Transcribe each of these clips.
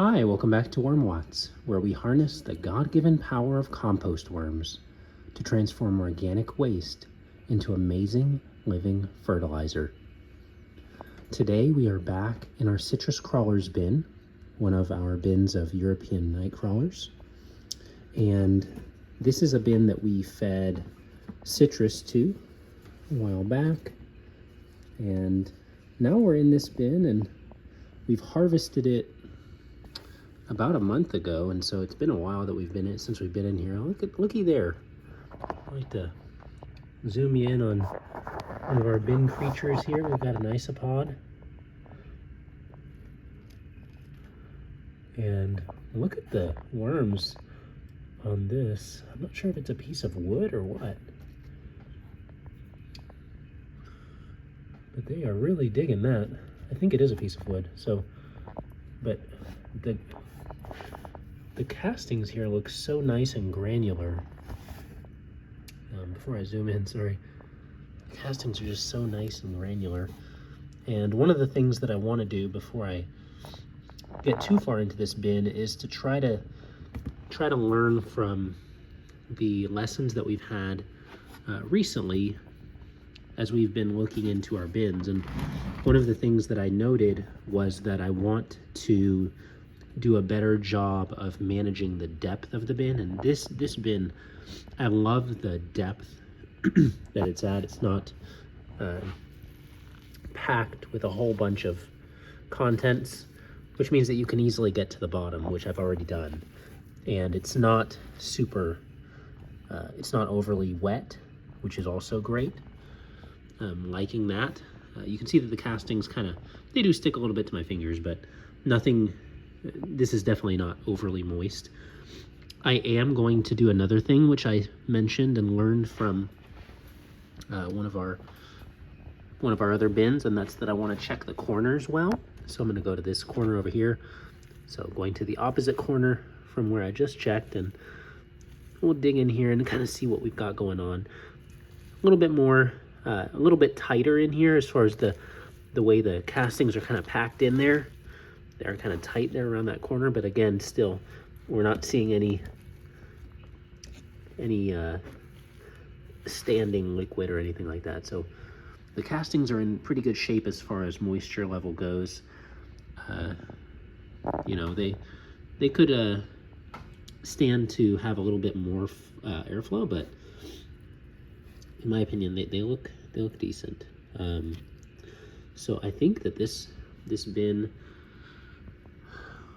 Hi, welcome back to Worm Watts, where we harness the God-given power of compost worms to transform organic waste into amazing living fertilizer. Today we are back in our citrus crawlers bin, one of our bins of European night crawlers. And this is a bin that we fed citrus to a while back. And now we're in this bin and we've harvested it about a month ago, and so it's been a while that we've been in since we've been in here. Looky there. I'd like to zoom you in on one of our bin creatures here. We've got an isopod. And look at the worms on this. I'm not sure if it's a piece of wood or what, but they are really digging that. I think it is a piece of wood. So, but the castings here look so nice and granular. Before I zoom in, sorry. The castings are just so nice and granular. And one of the things that I want to do before I get too far into this bin is to try to learn from the lessons that we've had recently as we've been looking into our bins. And one of the things that I noted was that I want to do a better job of managing the depth of the bin. And this bin, I love the depth that it's at. It's not packed with a whole bunch of contents, which means that you can easily get to the bottom, which I've already done. And it's not super, it's not overly wet, which is also great. I'm liking that. You can see that the castings they do stick a little bit to my fingers, but nothing. This is definitely not overly moist. I am going to do another thing, which I mentioned and learned from one of our other bins, and that's that I want to check the corners well. So I'm going to go to this corner over here. So going to the opposite corner from where I just checked, and we'll dig in here and kind of see what we've got going on. A little bit more, a little bit tighter in here as far as the way the castings are kind of packed in there. They're kind of tight there around that corner, but again, still, we're not seeing any standing liquid or anything like that. So the castings are in pretty good shape as far as moisture level goes. You know, they could stand to have a little bit more airflow, but in my opinion, they look decent. So I think that this bin,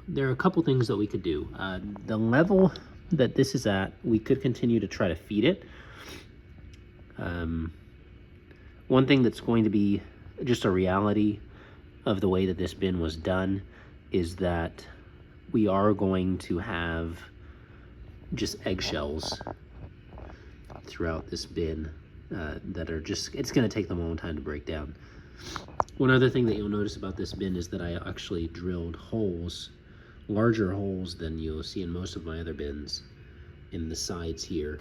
there are a couple things that we could do. The level that this is at, we could continue to try to feed it. One thing that's going to be just a reality of the way that this bin was done is that we are going to have just eggshells throughout this bin that are just, it's going to take them a long time to break down. One other thing that you'll notice about this bin is that I actually drilled holes, larger holes than you'll see in most of my other bins, in the sides here.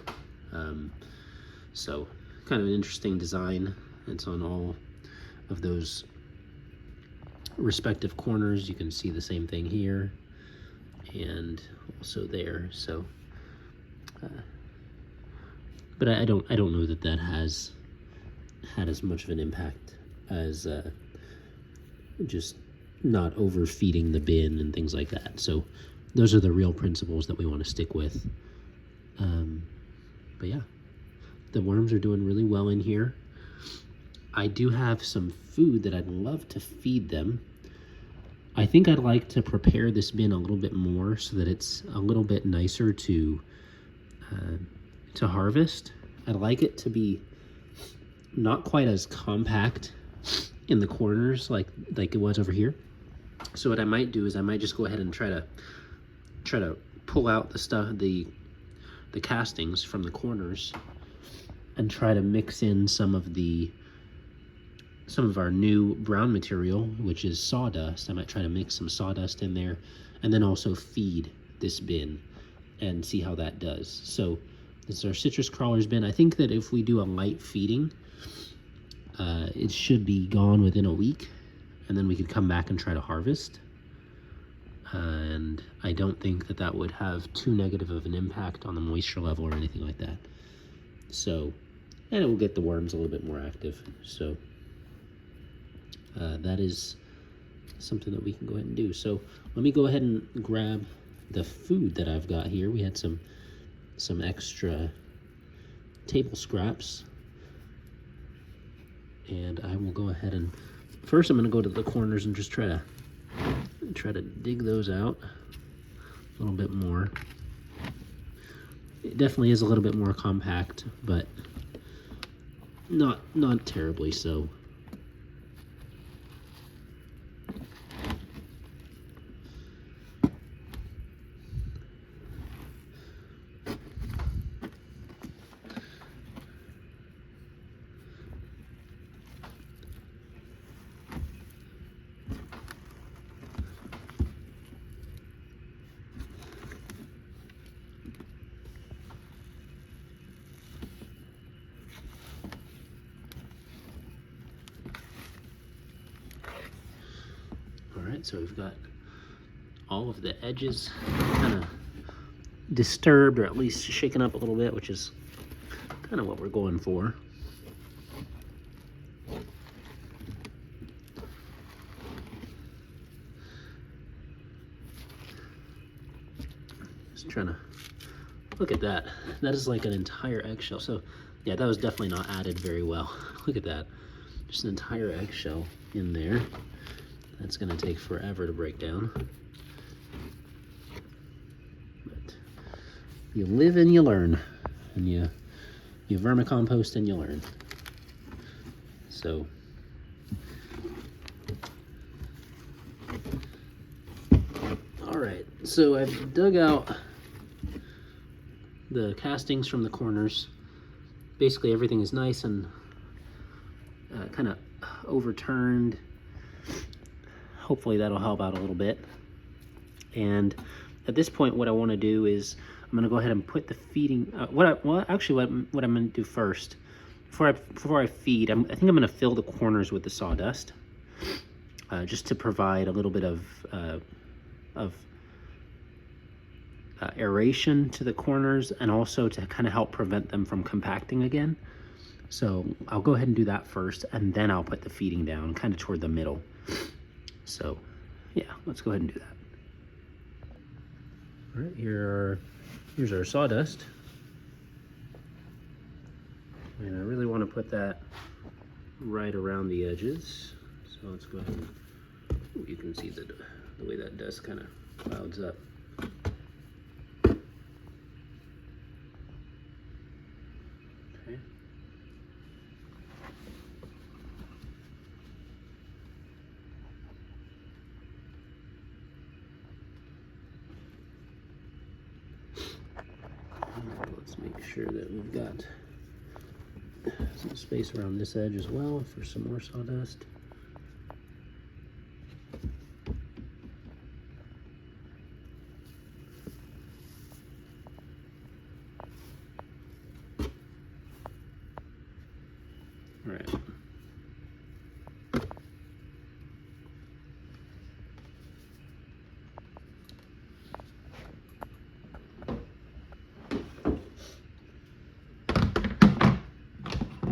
So kind of an interesting design. It's on all of those respective corners. You can see the same thing here and also there. So but I don't know that has had as much of an impact as just not overfeeding the bin and things like that. So those are the real principles that we want to stick with. But yeah, the worms are doing really well in here. I do have some food that I'd love to feed them. I think I'd like to prepare this bin a little bit more so that it's a little bit nicer to harvest. I'd like it to be not quite as compact in the corners like it was over here. So what I might do is I might just go ahead and try to pull out the stuff, the castings from the corners, and try to mix in some of our new brown material, which is sawdust. I might try to mix some sawdust in there and then also feed this bin and see how that does. So this is our citrus crawlers bin. I think that if we do a light feeding, it should be gone within a week, and then we could come back and try to harvest. And and I don't think that that would have too negative of an impact on the moisture level or anything like that. So, and it will get the worms a little bit more active. So that is something that we can go ahead and do. So let me go ahead and grab the food that I've got here. We had some extra table scraps, and I will go ahead and first I'm going to go to the corners and just try to dig those out a little bit more. It definitely is a little bit more compact, but not terribly so. Alright, so we've got all of the edges kind of disturbed, or at least shaken up a little bit, which is kind of what we're going for. Just trying to look at that. That is like an entire eggshell. So yeah, that was definitely not added very well. Look at that. Just an entire eggshell in there. That's going to take forever to break down. But you live and you learn. And you vermicompost and you learn. So all right, so I've dug out the castings from the corners. Basically everything is nice and kind of overturned. Hopefully that'll help out a little bit. And at this point, what I want to do is I'm going to go ahead and put the feeding. What I'm going to do first, before I feed, I think I'm going to fill the corners with the sawdust, just to provide a little bit of aeration to the corners, and also to kind of help prevent them from compacting again. So I'll go ahead and do that first, and then I'll put the feeding down kind of toward the middle. So yeah, let's go ahead and do that. All right, here's our sawdust. And I really want to put that right around the edges. So let's go ahead and, you can see the way that dust kind of clouds up. Okay. Let's make sure that we've got some space around this edge as well for some more sawdust. All right.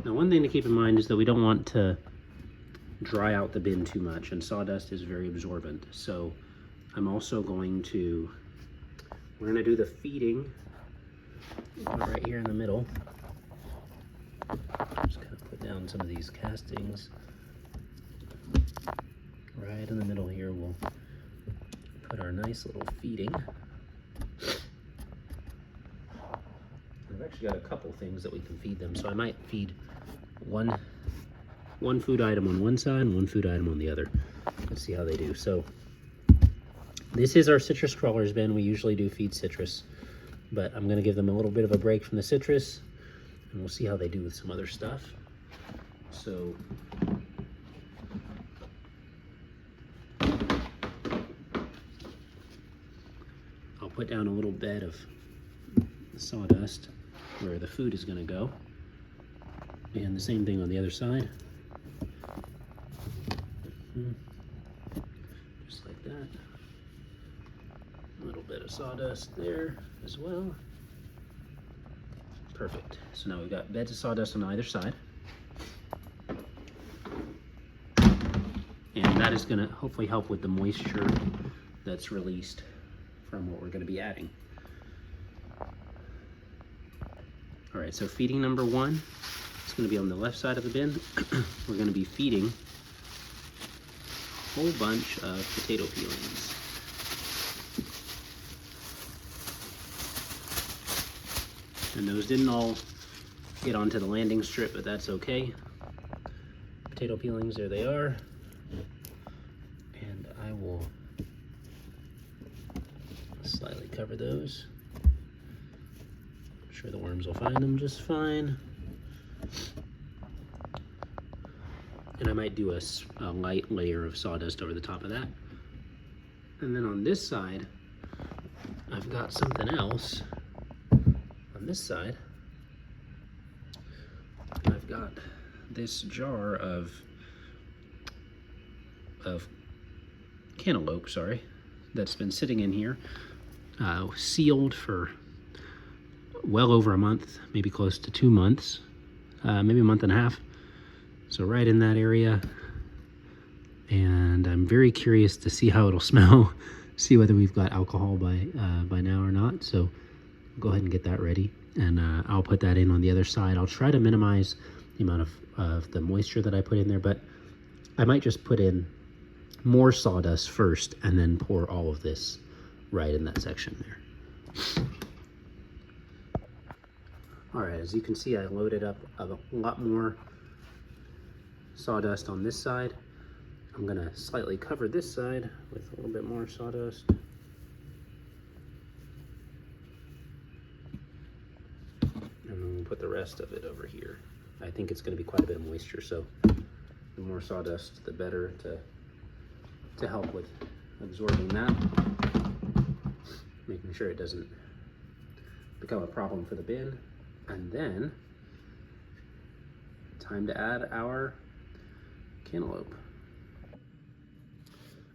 Now, one thing to keep in mind is that we don't want to dry out the bin too much, and sawdust is very absorbent. So I'm also going to, we're going to do the feeding right here in the middle. Just kind of put down some of these castings. Right in the middle here, we'll put our nice little feeding. I've actually got a couple things that we can feed them, so I might feed one food item on one side and one food item on the other. Let's see how they do. So this is our citrus crawlers bin. We usually do feed citrus, but I'm going to give them a little bit of a break from the citrus, and we'll see how they do with some other stuff. So I'll put down a little bed of sawdust where the food is going to go, and the same thing on the other side. Just like that. of sawdust there as well. Perfect. So now we've got beds of sawdust on either side. And that is going to hopefully help with the moisture that's released from what we're going to be adding. All right, so feeding number one, it's going to be on the left side of the bin. We're going to be feeding a whole bunch of potato peelings. And those didn't all get onto the landing strip, but that's okay. Potato peelings, there they are. And I will slightly cover those. I'm sure the worms will find them just fine. And I might do a light layer of sawdust over the top of that. And then on this side, I've got something else. On this side, I've got this jar of cantaloupe, that's been sitting in here, sealed for well over a month, maybe close to 2 months, maybe a month and a half. So right in that area. And I'm very curious to see how it'll smell, see whether we've got alcohol by now or not. So go ahead and get that ready, and I'll put that in on the other side. I'll try to minimize the amount of the moisture that I put in there, but I might just put in more sawdust first and then pour all of this right in that section there. All right, as you can see, I loaded up a lot more sawdust on this side. I'm gonna slightly cover this side with a little bit more sawdust. And then we'll put the rest of it over here. I think it's gonna be quite a bit of moisture, so the more sawdust, the better to help with absorbing that. Making sure it doesn't become a problem for the bin. And then, time to add our cantaloupe.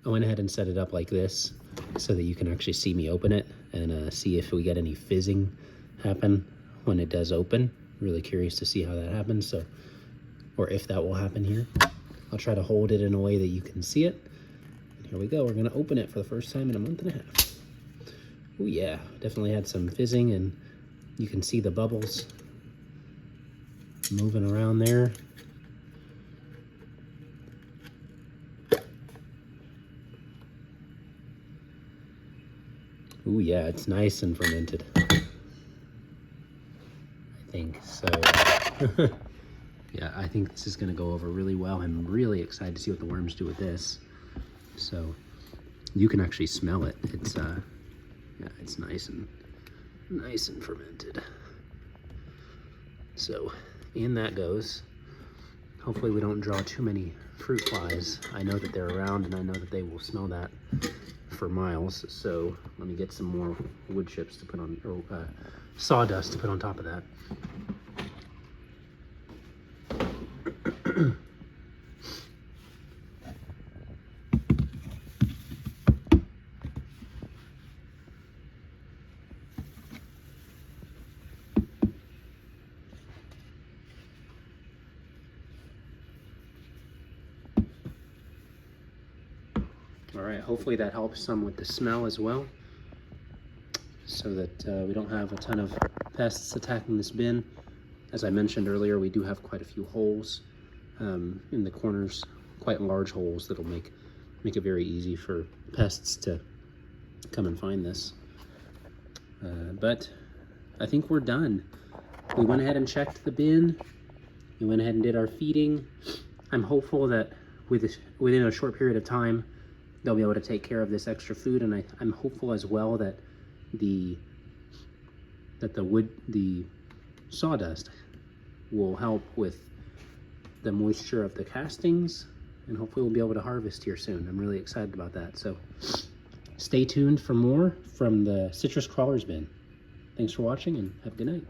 I went ahead and set it up like this so that you can actually see me open it and see if we get any fizzing happen when it does open. Really curious to see how that happens, or if that will happen here. I'll try to hold it in a way that you can see it. And here we go, we're gonna open it for the first time in a month and a half. Oh yeah, definitely had some fizzing, and you can see the bubbles moving around there. Ooh, yeah, it's nice and fermented. I think so. Yeah, I think this is gonna go over really well. I'm really excited to see what the worms do with this. So you can actually smell it. It's yeah, it's nice and fermented. So in that goes. Hopefully we don't draw too many fruit flies. I know that they're around, and I know that they will smell that for miles. So let me get some more wood chips to put on, or sawdust to put on top of that. All right, hopefully that helps some with the smell as well, so that we don't have a ton of pests attacking this bin. As I mentioned earlier, we do have quite a few holes in the corners, quite large holes that'll make it very easy for pests to come and find this. But I think we're done. We went ahead and checked the bin. We went ahead and did our feeding. I'm hopeful that within a short period of time, they'll be able to take care of this extra food, and I'm hopeful as well that the sawdust will help with the moisture of the castings, and hopefully we'll be able to harvest here soon. I'm really excited about that. So stay tuned for more from the citrus crawlers bin. Thanks for watching, and have a good night.